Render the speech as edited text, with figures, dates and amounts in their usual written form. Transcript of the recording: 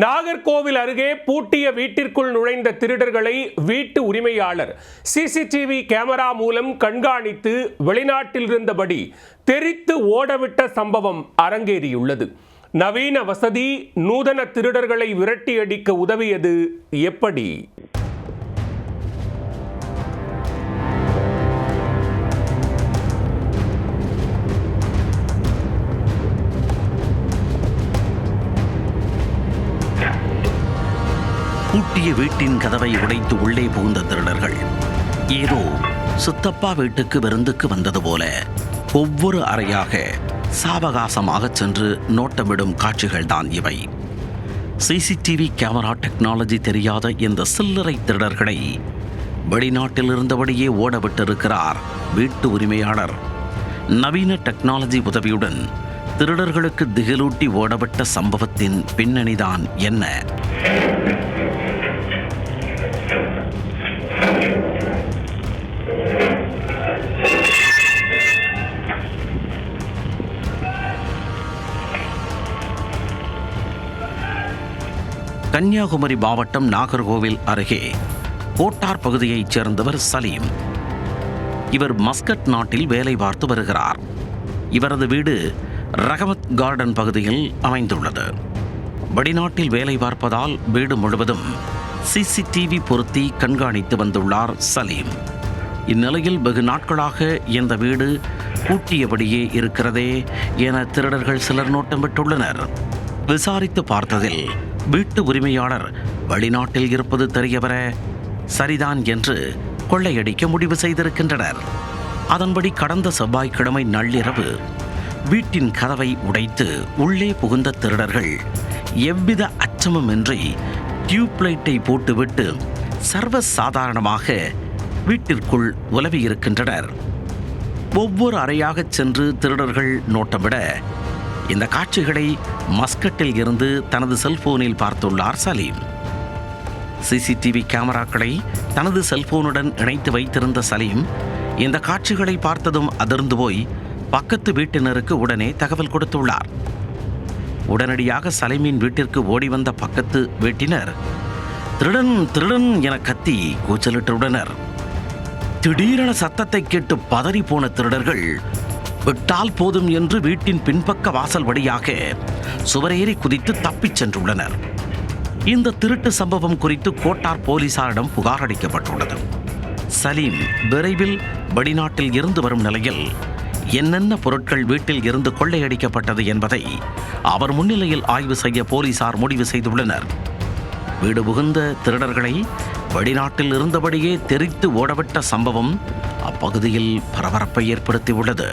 நாகர்கோவில் அருகே பூட்டிய வீட்டிற்குள் நுழைந்த திருடர்களை வீட்டு உரிமையாளர் சிசிடிவி கேமரா மூலம் கண்காணித்து வெளிநாட்டில் இருந்தபடி தெரித்து ஓடவிட்ட சம்பவம் அரங்கேறியுள்ளது. நவீன வசதி நூதன திருடர்களை விரட்டியடிக்க உதவியது எப்படி? பூட்டிய வீட்டின் கதவை உடைத்து உள்ளே புகுந்த திருடர்கள் ஏதோ சித்தப்பா வீட்டுக்கு விருந்துக்கு வந்தது போல ஒவ்வொரு அறையாக சாவகாசமாக சென்று நோட்டமிடும் காட்சிகள் தான் இவை. சிசிடிவி கேமரா டெக்னாலஜி தெரியாத இந்த சில்லறை திருடர்களை வெளிநாட்டில் இருந்தபடியே ஓடவிட்டிருக்கிறார் வீட்டு உரிமையாளர். நவீன டெக்னாலஜி உதவியுடன் திருடர்களுக்கு திகிலூட்டி ஓடவிட்ட சம்பவத்தின் பின்னணிதான் என்ன? கன்னியாகுமரி மாவட்டம் நாகர்கோவில் அருகே கோட்டார் பகுதியைச் சேர்ந்தவர் சலீம். இவர் மஸ்கட் நாட்டில் வேலை பார்த்து வருகிறார். இவரது வீடு ரஹமத் கார்டன் பகுதியில் அமைந்துள்ளது. வெளிநாட்டில் வேலை பார்ப்பதால் வீடு முழுவதும் சிசிடிவி பொருத்தி கண்காணித்து வந்துள்ளார் சலீம். இந்நிலையில் வெகு நாட்களாக இந்த வீடு பூட்டியபடியே இருக்கிறதே என திருடர்கள் சிலர் நோட்டமிட்டுள்ளனர். விசாரித்து பார்த்ததில் வீட்டு உரிமையாளர் வெளிநாட்டில் இருப்பது தெரியவர சரிதான் என்று கொள்ளையடிக்க முடிவு செய்திருக்கின்றனர். அதன்படி கடந்த செவ்வாய்க்கிழமை நள்ளிரவு வீட்டின் கதவை உடைத்து உள்ளே புகுந்த திருடர்கள் எவ்வித அச்சமுமின்றி டியூப்லைட்டை போட்டுவிட்டு சர்வசாதாரணமாக வீட்டிற்குள் உலவியிருக்கின்றனர். ஒவ்வொரு அறையாக சென்று திருடர்கள் நோட்டமிட இந்த காட்சிகளை மஸ்கட்டில் இருந்து தனது செல்போனில் பார்த்துள்ளார் சலீம். சிசிடிவி கேமராக்களை தனது செல்போனுடன் இணைத்து வைத்திருந்த சலீம் இந்த காட்சிகளை பார்த்ததும் அதிர்ந்து போய் பக்கத்து வீட்டினருக்கு உடனே தகவல் கொடுத்துள்ளார். உடனடியாக சலீமின் வீட்டிற்கு ஓடி வந்த பக்கத்து வீட்டினர் திருடன் திருடன் என கத்தி கூச்சலிட்டுள்ளனர். திடீரென சத்தத்தை கேட்டு பதறி போன திருடர்கள் விட்டால் போதும் என்று வீட்டின் பின்பக்க வாசல் வழியாக சுவரேறி குதித்து தப்பிச் சென்றுள்ளனர். இந்த திருட்டு சம்பவம் குறித்து கோட்டார் போலீசாரிடம் புகார் அளிக்கப்பட்டுள்ளது. சலீம் விரைவில் வெளிநாட்டில் இருந்து வரும் நிலையில் என்னென்ன பொருட்கள் வீட்டில் இருந்து கொள்ளையடிக்கப்பட்டது என்பதை அவர் முன்னிலையில் ஆய்வு செய்ய போலீசார் முடிவு செய்துள்ளனர். வீடு புகுந்த திருடர்களை வெளிநாட்டில் இருந்தபடியே தெரித்து ஓடவிட்ட சம்பவம் அப்பகுதியில் பரபரப்பை ஏற்படுத்தியுள்ளது.